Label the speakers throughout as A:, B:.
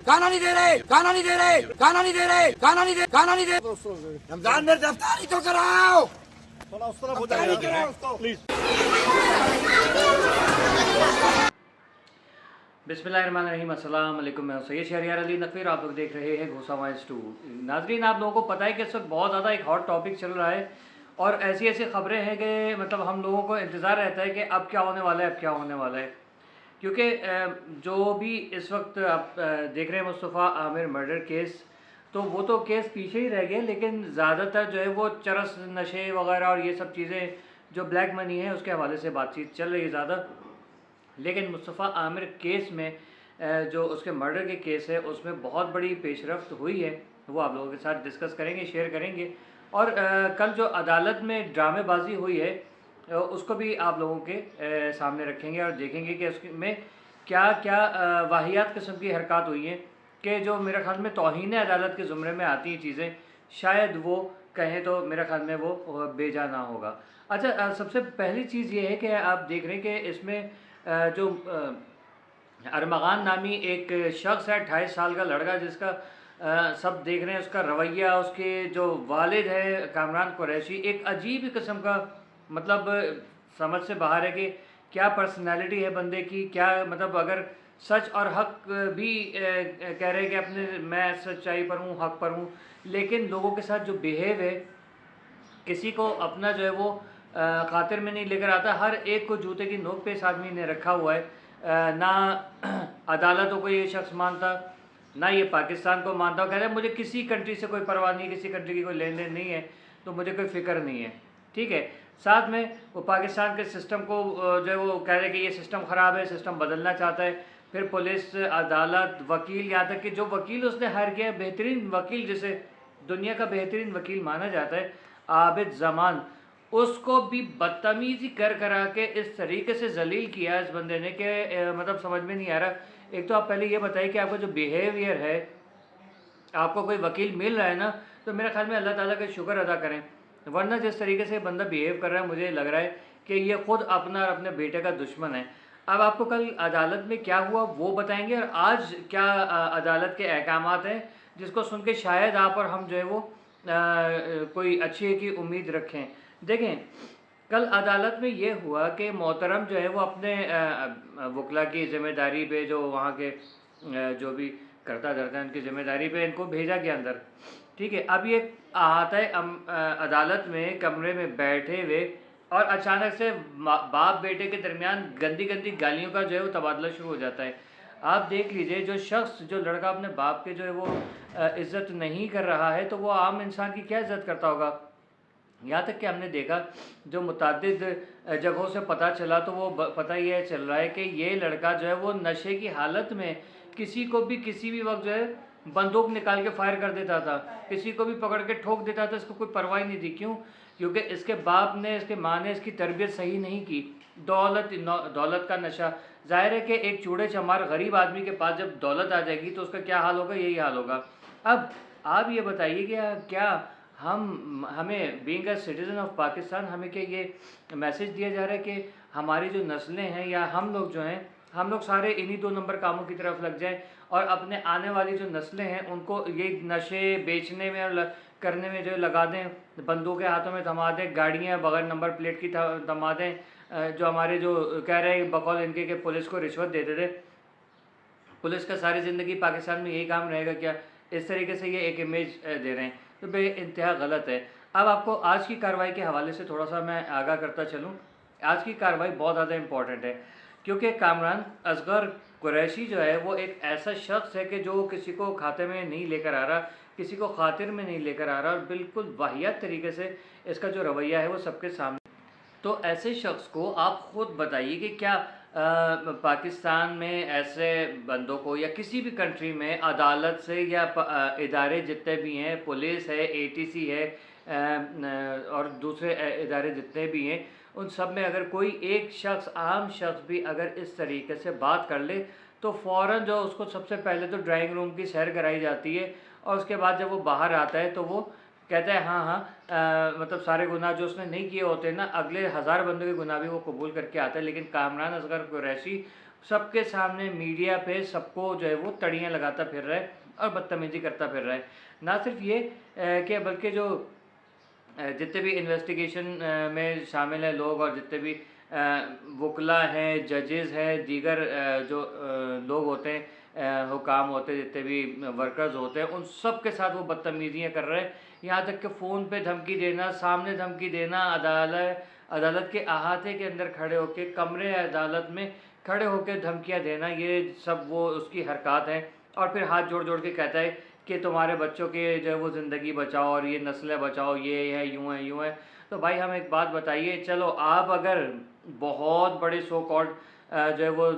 A: गाना नहीं दे रहे, गाना नहीं दे रहे, गाना नहीं दे रहे, गाना नहीं दे, गाना नहीं दे। रमजान में गिरफ्तारी तो कराओ,
B: थोड़ा उस तरफ हो
A: गिरफ्तारी
B: जाएगा
A: कराओ
B: उसको प्लीज।
C: बिस्मिल्लाहिर्रहमानिर्रहीम, अस्सलाम वालेकुम। मैं सैयद शहरियार अली नकवीर, आप लोग देख रहे हैं घोसा वॉइस 2। नाजरीन, आप लोगों को पता है कि इस वक्त बहुत ज़्यादा एक हॉट टॉपिक चल रहा है और ऐसी ऐसी ख़बरें हैं कि मतलब हम लोगों को इंतज़ार रहता है कि अब क्या होने वाला है, अब क्या होने वाला है। क्योंकि जो भी इस वक्त आप देख रहे हैं मुस्तफ़ा आमिर मर्डर केस, तो वो तो केस पीछे ही रह गया, लेकिन ज़्यादातर जो है वो चरस, नशे वगैरह और ये सब चीज़ें जो ब्लैक मनी है उसके हवाले से बातचीत चल रही है ज़्यादा। लेकिन मुस्तफ़ा आमिर केस में जो उसके मर्डर के केस है उसमें बहुत बड़ी पेशरफ्त हुई है, वो आप लोगों के साथ डिस्कस करेंगे, शेयर करेंगे। और कल जो अदालत में ड्रामेबाजी हुई है उसको भी आप लोगों के सामने रखेंगे और देखेंगे कि उसमें क्या क्या वाहियात किस्म की हरकत हुई हैं कि जो मेरे ख्याल में तौहीन अदालत के ज़ुमरे में आती हैं चीज़ें, शायद वो कहें तो मेरे ख्याल में वो बेजा ना होगा। अच्छा, सबसे पहली चीज़ ये है कि आप देख रहे हैं कि इसमें जो अरमगान नामी एक शख्स है, 28 साल का लड़का, जिसका सब देख रहे हैं उसका रवैया, उसके जो वालिद है कामरान कुरैशी, एक अजीब किस्म का मतलब समझ से बाहर है कि क्या पर्सनालिटी है बंदे की, क्या मतलब अगर सच और हक भी कह रहे हैं कि अपने मैं सच्चाई पर हूँ, हक पर हूँ, लेकिन लोगों के साथ जो बिहेव है, किसी को अपना जो है वो खातिर में नहीं लेकर आता, हर एक को जूते की नोक पे इस आदमी ने रखा हुआ है। ना अदालतों को ये शख्स मानता, ना ये पाकिस्तान को मानता। कहता है मुझे किसी कंट्री से कोई परवाह नहीं है, किसी कंट्री की कोई लेन देन नहीं है, तो मुझे कोई फ़िक्र नहीं है। ठीक है, साथ में वो पाकिस्तान के सिस्टम को जो है वो कह रहे हैं कि ये सिस्टम ख़राब है, सिस्टम बदलना चाहता है। फिर पुलिस, अदालत, वकील, यहाँ तक कि जो वकील उसने हायर किया है, बेहतरीन वकील जिसे दुनिया का बेहतरीन वकील माना जाता है, आबिद ज़मान, उसको भी बदतमीज़ी कर करा के इस तरीके से जलील किया इस बंदे ने कि मतलब समझ में नहीं आ रहा। एक तो आप पहले ये बताइए कि आपका जो बिहेवियर है, आपको कोई वकील मिल रहा है ना, तो मेरे ख्याल में अल्लाह ताला का शुक्र अदा करें, वरना जिस तरीके से बंदा बिहेव कर रहा है, मुझे लग रहा है कि ये ख़ुद अपना और अपने बेटे का दुश्मन है। अब आपको कल अदालत में क्या हुआ वो बताएंगे, और आज क्या अदालत के अहकामात हैं जिसको सुन के शायद आप और हम जो है वो कोई अच्छी की उम्मीद रखें। देखें, कल अदालत में ये हुआ कि मोहतरम जो है वो अपने वकला की ज़िम्मेदारी पे, जो वहाँ के जो भी करता धरता है उनकी ज़िम्मेदारी पे इनको भेजा गया अंदर। ठीक है, अब ये आता है अदालत में कमरे में बैठे हुए, और अचानक से बाप बेटे के दरमियान गंदी गंदी गालियों का जो है वो तबादला शुरू हो जाता है। आप देख लीजिए, जो शख्स, जो लड़का अपने बाप के जो है वो इज़्ज़त नहीं कर रहा है, तो वो आम इंसान की क्या इज़्ज़त करता होगा। यहाँ तक कि हमने देखा, जो मुतअद्दिद जगहों से पता चला, तो वो पता ये चल रहा है कि ये लड़का जो है वो नशे की हालत में किसी को भी किसी भी वक्त जो है बंदूक निकाल के फायर कर देता था, किसी को भी पकड़ के ठोक देता था, इसको कोई परवाह ही नहीं थी। क्यों? क्योंकि इसके बाप ने, इसके माँ ने इसकी तरबियत सही नहीं की। दौलत का नशा, जाहिर है कि एक चूड़े चमार गरीब आदमी के पास जब दौलत आ जाएगी तो उसका क्या हाल होगा, यही हाल होगा। अब आप ये बताइए कि क्या हमें being a citizen of Pakistan, हमें क्या ये मैसेज दिया जा रहा है कि हमारी जो नस्लें हैं या हम लोग जो हैं, हम लोग सारे इन्हीं 2 नंबर कामों की तरफ लग जाएं और अपने आने वाली जो नस्लें हैं उनको ये नशे बेचने में और करने में जो लगा दें, बंदूकें हाथों में थमा दें, गाड़ियाँ बगैर नंबर प्लेट की थमा दें। जो हमारे जो कह रहे हैं बकौल इनके कि पुलिस को रिश्वत देते थे, पुलिस का सारी ज़िंदगी पाकिस्तान में यही काम रहेगा क्या? इस तरीके से ये एक इमेज दे रहे हैं, तो बेइंतहा गलत है। अब आपको आज की कार्रवाई के हवाले से थोड़ा सा मैं आगाह करता चलूँ। आज की कार्रवाई बहुत ज़्यादा इम्पॉर्टेंट है, क्योंकि कामरान असगर कुरैशी जो है वो एक ऐसा शख्स है कि जो किसी को खाते में नहीं लेकर आ रहा, किसी को खातिर में नहीं लेकर आ रहा, और बिल्कुल वाहियात तरीके से इसका जो रवैया है वो सबके सामने। तो ऐसे शख्स को आप ख़ुद बताइए कि क्या पाकिस्तान में ऐसे बंदों को या किसी भी कंट्री में अदालत से या इदारे जितने भी हैं, पुलिस है, एटीसी है, और दूसरे इदारे जितने भी हैं, उन सब में अगर कोई एक शख्स, आम शख्स भी अगर इस तरीके से बात कर ले, तो फ़ौरन जो उसको सबसे पहले तो ड्राइंग रूम की सैर कराई जाती है, और उसके बाद जब वो बाहर आता है तो वो कहता है हाँ हाँ, मतलब सारे गुनाह जो उसने नहीं किए होते ना, अगले 1000 बंदों के गुनाह भी वो कबूल करके आता है। लेकिन कामरान असगर कुरैशी सबके सामने मीडिया पे सबको जो है वो तड़ियाँ लगाता फिर रहा है और बदतमीज़ी करता फिर रहा है। ना सिर्फ ये कि बल्कि जो जितने भी इन्वेस्टिगेशन में शामिल हैं लोग और जितने भी वकला हैं, जजेस हैं, दीगर जो लोग होते हैं, हुकाम होते हैं, जितने भी वर्कर्स होते हैं, उन सब के साथ वो बदतमीज़ियाँ कर रहे हैं। यहाँ तक कि फ़ोन पे धमकी देना, सामने धमकी देना, अदालत के अहाते के अंदर खड़े होके, कमरे अदालत में खड़े होकर धमकियाँ देना, ये सब वो उसकी हरकत हैं। और फिर हाथ जोड़ जोड़ के कहता है कि तुम्हारे बच्चों के जो है वो ज़िंदगी बचाओ और ये नस्लें बचाओ, ये है, यूँ है, यूँ है। तो भाई हम एक बात बताइए, चलो आप अगर बहुत बड़े सो कॉल्ड जो है वो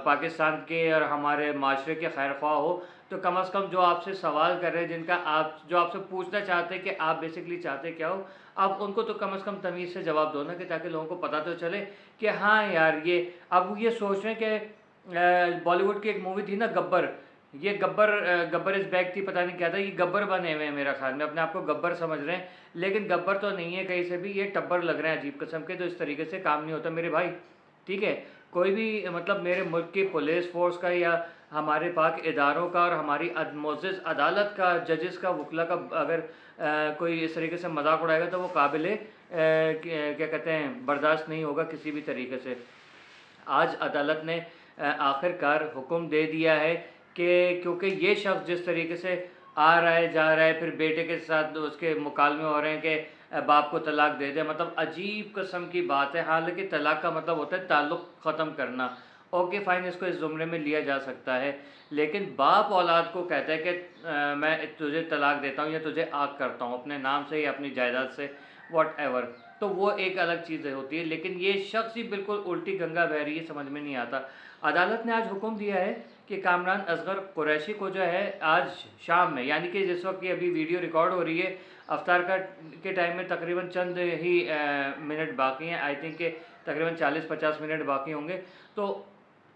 C: पाकिस्तान के और हमारे माशरे के खैर ख्वाह हो, तो कम से कम जो आपसे सवाल कर रहे हैं, जिनका आप जो आपसे पूछना चाहते हैं कि आप बेसिकली चाहते क्या हो, आप उनको तो कम से कम तमीज़ से जवाब दो ना, कि ताकि लोगों को पता तो चले कि हाँ यार ये अब ये सोच रहे हैं कि बॉलीवुड की एक मूवी थी ना गब्बर, ये गब्बर इज़ बैक थी, पता नहीं क्या था, ये गब्बर बने हुए हैं मेरा ख्याल में, अपने आप को गब्बर समझ रहे हैं, लेकिन गब्बर तो नहीं है कहीं से भी, ये टब्बर लग रहे हैं अजीब किस्म के। तो इस तरीके से काम नहीं होता मेरे भाई, ठीक है। कोई भी मतलब मेरे मुल्क की पुलिस फोर्स का या हमारे पाक इदारों का और हमारी मोअज़्ज़ज़ अदालत का, जजेस का, वकला का अगर कोई इस तरीके से मजाक उड़ाएगा तो वो काबिल क्या कहते हैं बर्दाश्त नहीं होगा किसी भी तरीके से। आज अदालत ने आखिरकार हुक्म दे दिया है कि क्योंकि ये शख्स जिस तरीके से आ रहा है, जा रहा है, फिर बेटे के साथ उसके मुकालमे हो रहे हैं कि बाप को तलाक दे दे, मतलब अजीब किस्म की बात है। हालांकि तलाक का मतलब होता है ताल्लुक़ ख़त्म करना, ओके फ़ाइन, इसको इस ज़ुमरे में लिया जा सकता है, लेकिन बाप औलाद को कहता है कि मैं तुझे तलाक देता हूँ या तुझे आग करता हूँ अपने नाम से या अपनी जायदाद से, वॉटएवर, तो वो एक अलग चीज़ होती है। लेकिन ये शख्स ही बिल्कुल उल्टी गंगा बह रही है, समझ में नहीं आता। अदालत ने आज हुक्म दिया है कि कामरान असगर कुरैशी को जो है आज शाम में, यानी कि जिस वक्त ये अभी वीडियो रिकॉर्ड हो रही है, अफ्तार का के टाइम में तकरीबन चंद ही मिनट बाकी हैं, आई थिंक कि तकरीबन 40-50 मिनट बाकी होंगे, तो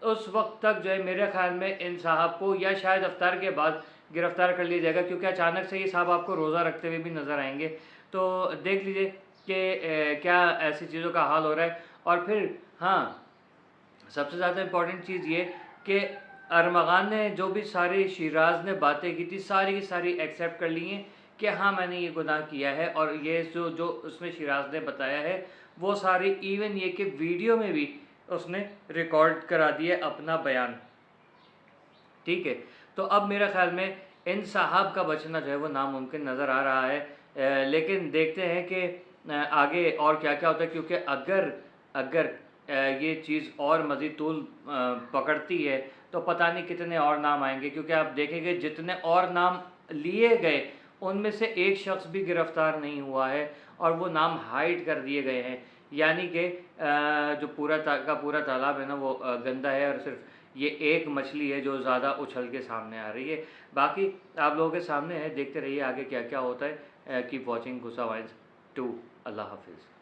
C: उस वक्त तक जो है मेरे ख्याल में इन साहब को या शायद अफ्तार के बाद गिरफ़्तार कर लिया जाएगा, क्योंकि अचानक से ये साहब आपको रोज़ा रखते हुए भी नज़र आएंगे। तो देख लीजिए कि क्या ऐसी चीज़ों का हाल हो रहा है। और फिर हाँ, सबसे ज़्यादा इम्पॉर्टेंट चीज़ ये कि अरमगान ने जो भी सारी शिराज ने बातें की थी, सारी की सारी एक्सेप्ट कर ली हैं कि हाँ मैंने ये गुनाह किया है, और ये जो जो उसमें शिराज ने बताया है वो सारी, इवन ये कि वीडियो में भी उसने रिकॉर्ड करा दिया अपना बयान, ठीक है। तो अब मेरा ख्याल में इन साहब का बचना जो है वो नामुमकिन नज़र आ रहा है, लेकिन देखते हैं कि आगे और क्या क्या होता है, क्योंकि अगर अगर ये चीज़ और मज़ीद तूल पकड़ती है तो पता नहीं कितने और नाम आएंगे, क्योंकि आप देखेंगे जितने और नाम लिए गए उनमें से एक शख्स भी गिरफ़्तार नहीं हुआ है और वो नाम हाइड कर दिए गए हैं, यानी कि जो पूरा तालाब है ना वो गंदा है, और सिर्फ ये एक मछली है जो ज़्यादा उछल के सामने आ रही है। बाकी आप लोगों के सामने है, देखते रहिए आगे क्या क्या होता है। कीप वॉचिंग गुस्सा वाइज 2। अल्लाह हाफिज़।